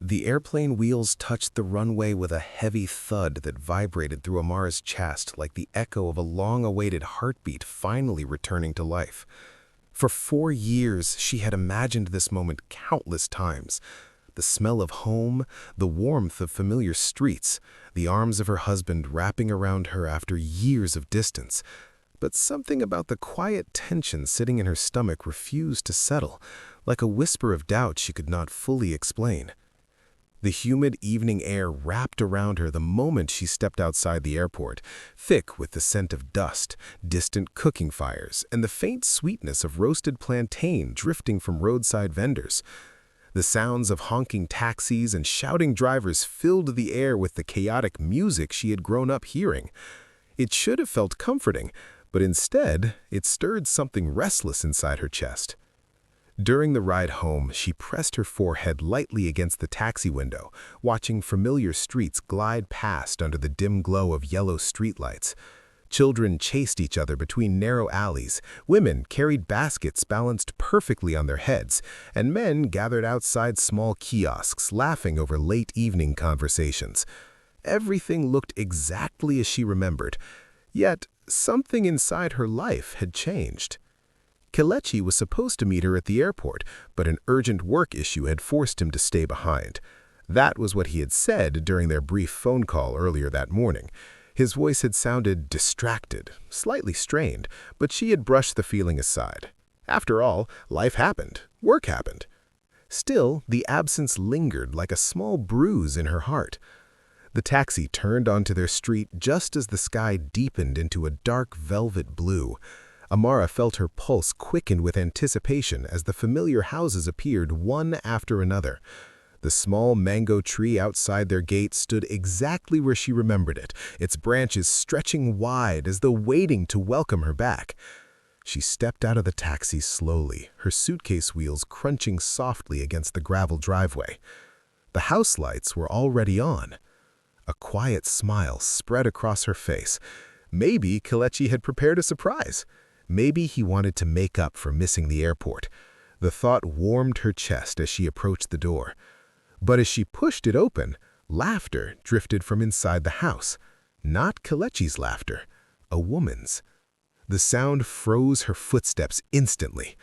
The airplane wheels touched the runway with a heavy thud that vibrated through Amara's chest like the echo of a long-awaited heartbeat finally returning to life. For 4 years, she had imagined this moment countless times. The smell of home, the warmth of familiar streets, the arms of her husband wrapping around her after years of distance. But something about the quiet tension sitting in her stomach refused to settle, like a whisper of doubt she could not fully explain. The humid evening air wrapped around her the moment she stepped outside the airport, thick with the scent of dust, distant cooking fires, and the faint sweetness of roasted plantain drifting from roadside vendors. The sounds of honking taxis and shouting drivers filled the air with the chaotic music she had grown up hearing. It should have felt comforting, but instead, it stirred something restless inside her chest. During the ride home, she pressed her forehead lightly against the taxi window, watching familiar streets glide past under the dim glow of yellow streetlights. Children chased each other between narrow alleys, women carried baskets balanced perfectly on their heads, and men gathered outside small kiosks, laughing over late evening conversations. Everything looked exactly as she remembered, yet something inside her life had changed. Kelechi was supposed to meet her at the airport, but an urgent work issue had forced him to stay behind. That was what he had said during their brief phone call earlier that morning. His voice had sounded distracted, slightly strained, but she had brushed the feeling aside. After all, life happened, work happened. Still, the absence lingered like a small bruise in her heart. The taxi turned onto their street just as the sky deepened into a dark velvet blue. Amara felt her pulse quicken with anticipation as the familiar houses appeared one after another. The small mango tree outside their gate stood exactly where she remembered it, its branches stretching wide as though waiting to welcome her back. She stepped out of the taxi slowly, her suitcase wheels crunching softly against the gravel driveway. The house lights were already on. A quiet smile spread across her face. Maybe Kelechi had prepared a surprise. Maybe he wanted to make up for missing the airport. The thought warmed her chest as she approached the door. But as she pushed it open, laughter drifted from inside the house. Not Kelechi's laughter, a woman's. The sound froze her footsteps instantly.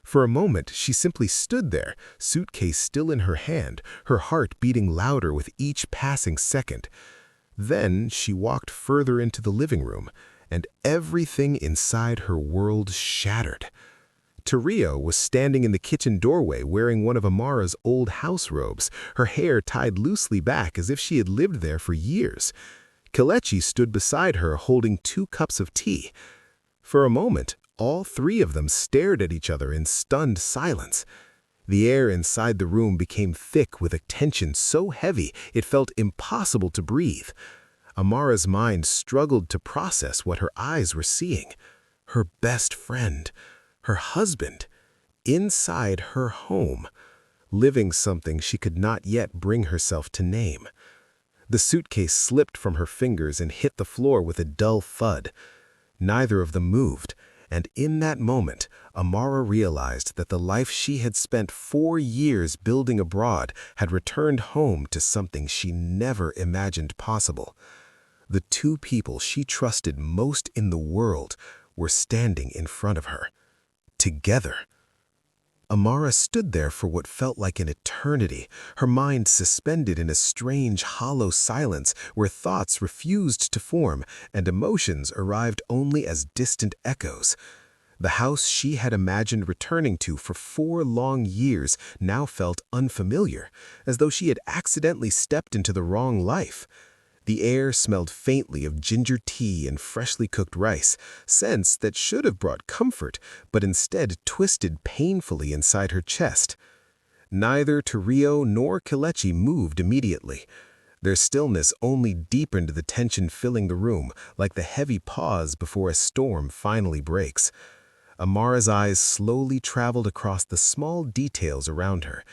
For a moment, she simply stood there, suitcase still in her hand, her heart beating louder with each passing second. Then she walked further into the living room, and everything inside her world shattered. Tario was standing in the kitchen doorway wearing one of Amara's old house robes, her hair tied loosely back as if she had lived there for years. Kelechi stood beside her holding 2 cups of tea. For a moment, all 3 of them stared at each other in stunned silence. The air inside the room became thick with a tension so heavy it felt impossible to breathe. Amara's mind struggled to process what her eyes were seeing. Her best friend, her husband, inside her home, living something she could not yet bring herself to name. The suitcase slipped from her fingers and hit the floor with a dull thud. Neither of them moved, and in that moment, Amara realized that the life she had spent 4 years building abroad had returned home to something she never imagined possible. The 2 people she trusted most in the world were standing in front of her, together. Amara stood there for what felt like an eternity, her mind suspended in a strange, hollow silence where thoughts refused to form and emotions arrived only as distant echoes. The house she had imagined returning to for 4 long years now felt unfamiliar, as though she had accidentally stepped into the wrong life. The air smelled faintly of ginger tea and freshly cooked rice, scents that should have brought comfort, but instead twisted painfully inside her chest. Neither Tario nor Kelechi moved immediately. Their stillness only deepened the tension filling the room, like the heavy pause before a storm finally breaks. Amara's eyes slowly traveled across the small details around her.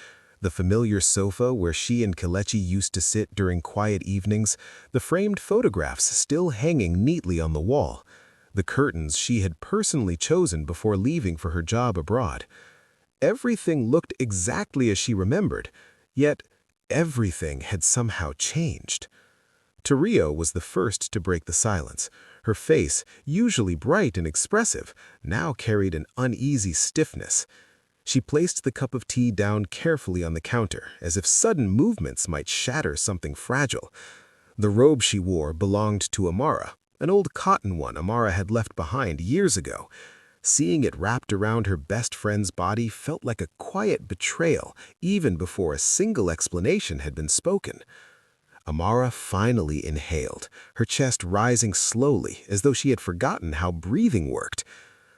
The familiar sofa where she and Kelechi used to sit during quiet evenings, the framed photographs still hanging neatly on the wall, the curtains she had personally chosen before leaving for her job abroad. Everything looked exactly as she remembered, yet Everything had somehow changed. Tario was the first to break the silence. Her face, usually bright and expressive, now carried an uneasy stiffness. She placed the cup of tea down carefully on the counter, as if sudden movements might shatter something fragile. The robe she wore belonged to Amara, an old cotton one Amara had left behind years ago. Seeing it wrapped around her best friend's body felt like a quiet betrayal, even before a single explanation had been spoken. Amara finally inhaled, her chest rising slowly as though she had forgotten how breathing worked.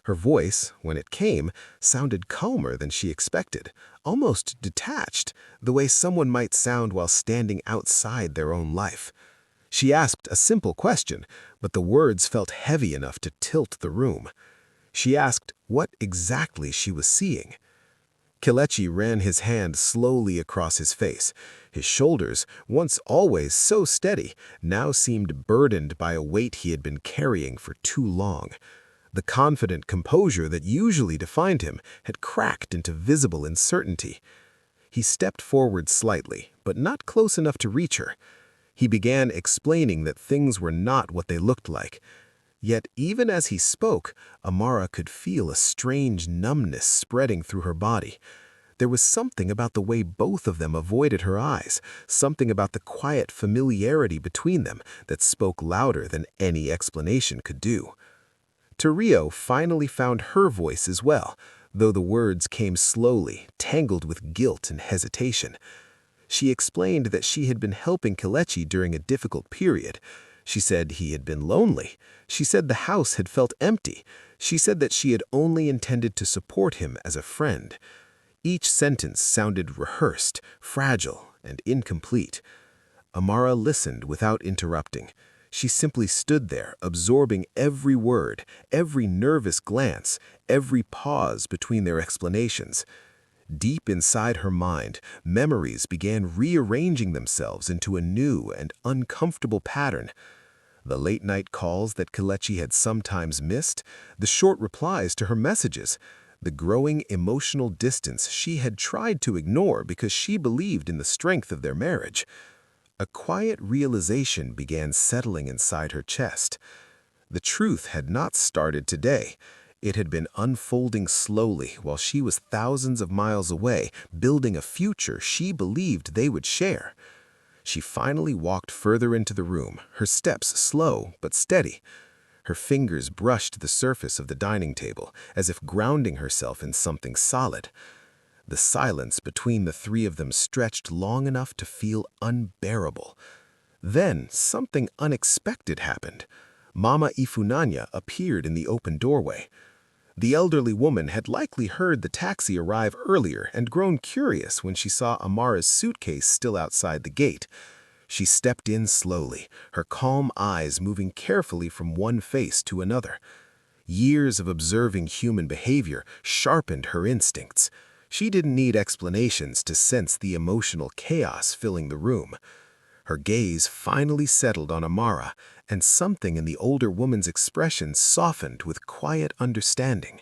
Her voice, when it came, sounded calmer than she expected, almost detached, the way someone might sound while standing outside their own life. She asked a simple question, but the words felt heavy enough to tilt the room. She asked what exactly she was seeing. Kelechi ran his hand slowly across his face. His shoulders, once always so steady, now seemed burdened by a weight he had been carrying for too long. The confident composure that usually defined him had cracked into visible uncertainty. He stepped forward slightly, but not close enough to reach her. He began explaining that things were not what they looked like. Yet even as he spoke, Amara could feel a strange numbness spreading through her body. There was something about the way both of them avoided her eyes, something about the quiet familiarity between them that spoke louder than any explanation could do. Tario finally found her voice as well, though the words came slowly, tangled with guilt and hesitation. She explained that she had been helping Kelechi during a difficult period. She said he had been lonely. She said the house had felt empty. She said that she had only intended to support him as a friend. Each sentence sounded rehearsed, fragile, and incomplete. Amara listened without interrupting. She simply stood there, absorbing every word, every nervous glance, every pause between their explanations. Deep inside her mind, memories began rearranging themselves into a new and uncomfortable pattern. The late-night calls that Kelechi had sometimes missed, the short replies to her messages, the growing emotional distance she had tried to ignore because she believed in the strength of their marriage. A quiet realization began settling inside her chest. The truth had not started today. It had been unfolding slowly while she was thousands of miles away, building a future she believed they would share. She finally walked further into the room, her steps slow but steady. Her fingers brushed the surface of the dining table, as if grounding herself in something solid. The silence between the three of them stretched long enough to feel unbearable. Then something unexpected happened. Mama Ifunanya appeared in the open doorway. The elderly woman had likely heard the taxi arrive earlier and grown curious when she saw Amara's suitcase still outside the gate. She stepped in slowly, her calm eyes moving carefully from one face to another. Years of observing human behavior sharpened her instincts. She didn't need explanations to sense the emotional chaos filling the room. Her gaze finally settled on Amara, and something in the older woman's expression softened with quiet understanding.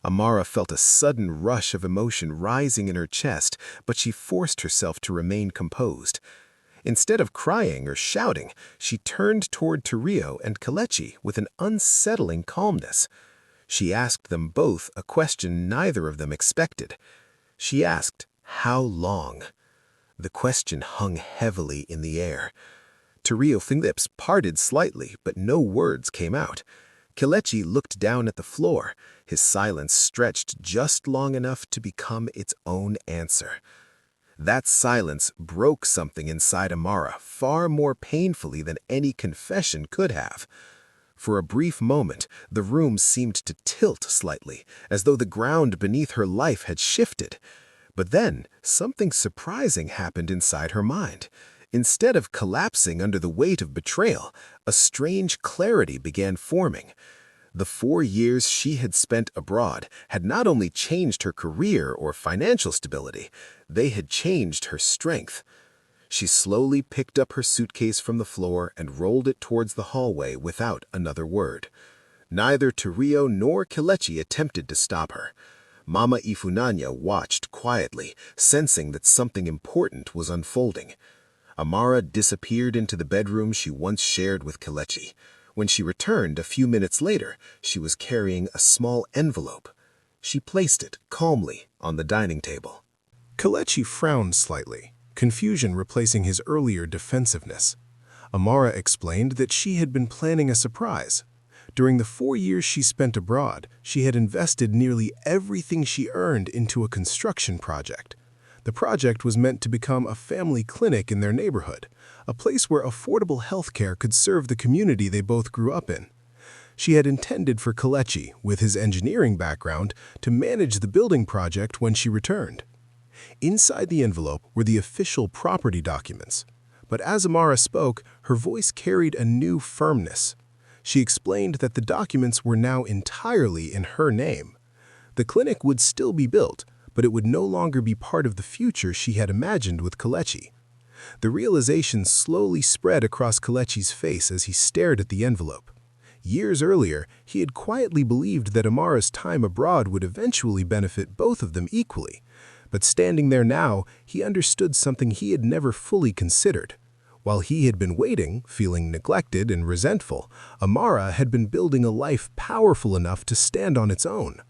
Amara felt a sudden rush of emotion rising in her chest, but she forced herself to remain composed. Instead of crying or shouting, she turned toward Tario and Kelechi with an unsettling calmness. She asked them both a question neither of them expected. She asked, "How long?" The question hung heavily in the air. Tario's lips parted slightly, but no words came out. Kelechi looked down at the floor, his silence stretched just long enough to become its own answer. That silence broke something inside Amara far more painfully than any confession could have. For a brief moment, the room seemed to tilt slightly, as though the ground beneath her life had shifted. But then, something surprising happened inside her mind. Instead of collapsing under the weight of betrayal, a strange clarity began forming. The 4 years she had spent abroad had not only changed her career or financial stability, they had changed her strength. She slowly picked up her suitcase from the floor and rolled it towards the hallway without another word. Neither Tario nor Kelechi attempted to stop her. Mama Ifunanya watched quietly, sensing that something important was unfolding. Amara disappeared into the bedroom she once shared with Kelechi. When she returned a few minutes later, she was carrying a small envelope. She placed it calmly on the dining table. Kelechi frowned slightly, confusion replacing his earlier defensiveness. Amara explained that she had been planning a surprise. During the 4 years she spent abroad, she had invested nearly everything she earned into a construction project. The project was meant to become a family clinic in their neighborhood, a place where affordable healthcare could serve the community they both grew up in. She had intended for Kelechi, with his engineering background, to manage the building project when she returned. Inside the envelope were the official property documents. But as Amara spoke, her voice carried a new firmness. She explained that the documents were now entirely in her name. The clinic would still be built, but it would no longer be part of the future she had imagined with Kelechi. The realization slowly spread across Kelechi's face as he stared at the envelope. Years earlier, he had quietly believed that Amara's time abroad would eventually benefit both of them equally. But standing there now, he understood something he had never fully considered. While he had been waiting, feeling neglected and resentful, Amara had been building a life powerful enough to stand on its own.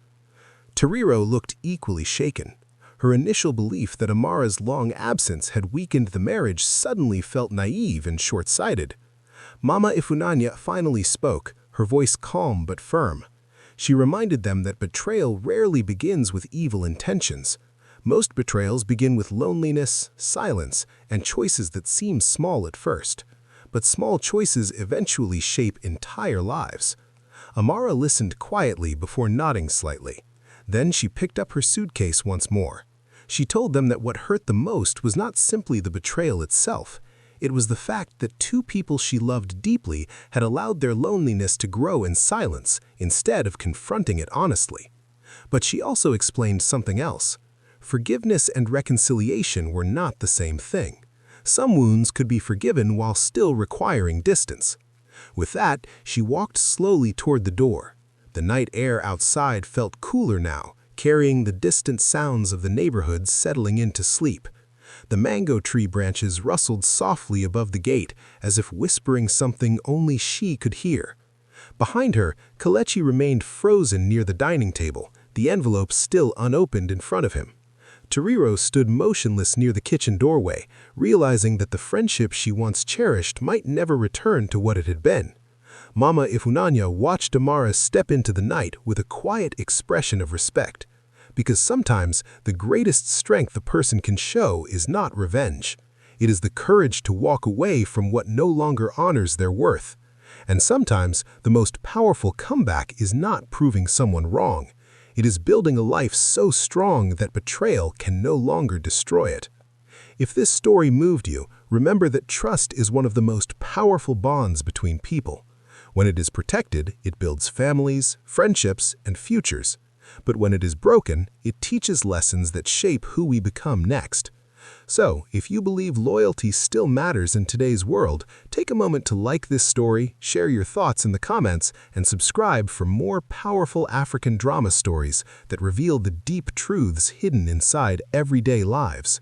Toriro looked equally shaken. Her initial belief that Amara's long absence had weakened the marriage suddenly felt naive and short-sighted. Mama Ifunanya finally spoke, her voice calm but firm. She reminded them that betrayal rarely begins with evil intentions. Most betrayals begin with loneliness, silence, and choices that seem small at first. But small choices eventually shape entire lives. Amara listened quietly before nodding slightly. Then she picked up her suitcase once more. She told them that what hurt the most was not simply the betrayal itself. It was the fact that two people she loved deeply had allowed their loneliness to grow in silence instead of confronting it honestly. But she also explained something else. Forgiveness and reconciliation were not the same thing. Some wounds could be forgiven while still requiring distance. With that, she walked slowly toward the door. The night air outside felt cooler now, carrying the distant sounds of the neighborhood settling into sleep. The mango tree branches rustled softly above the gate, as if whispering something only she could hear. Behind her, Kelechi remained frozen near the dining table, the envelope still unopened in front of him. Toriro stood motionless near the kitchen doorway, realizing that the friendship she once cherished might never return to what it had been. Mama Ifunanya watched Amara step into the night with a quiet expression of respect. Because sometimes the greatest strength a person can show is not revenge. It is the courage to walk away from what no longer honors their worth. And sometimes the most powerful comeback is not proving someone wrong. It is building a life so strong that betrayal can no longer destroy it. If this story moved you, remember that trust is one of the most powerful bonds between people. When it is protected, it builds families, friendships, and futures. But when it is broken, it teaches lessons that shape who we become next. So, if you believe loyalty still matters in today's world, take a moment to like this story, share your thoughts in the comments, and subscribe for more powerful African drama stories that reveal the deep truths hidden inside everyday lives.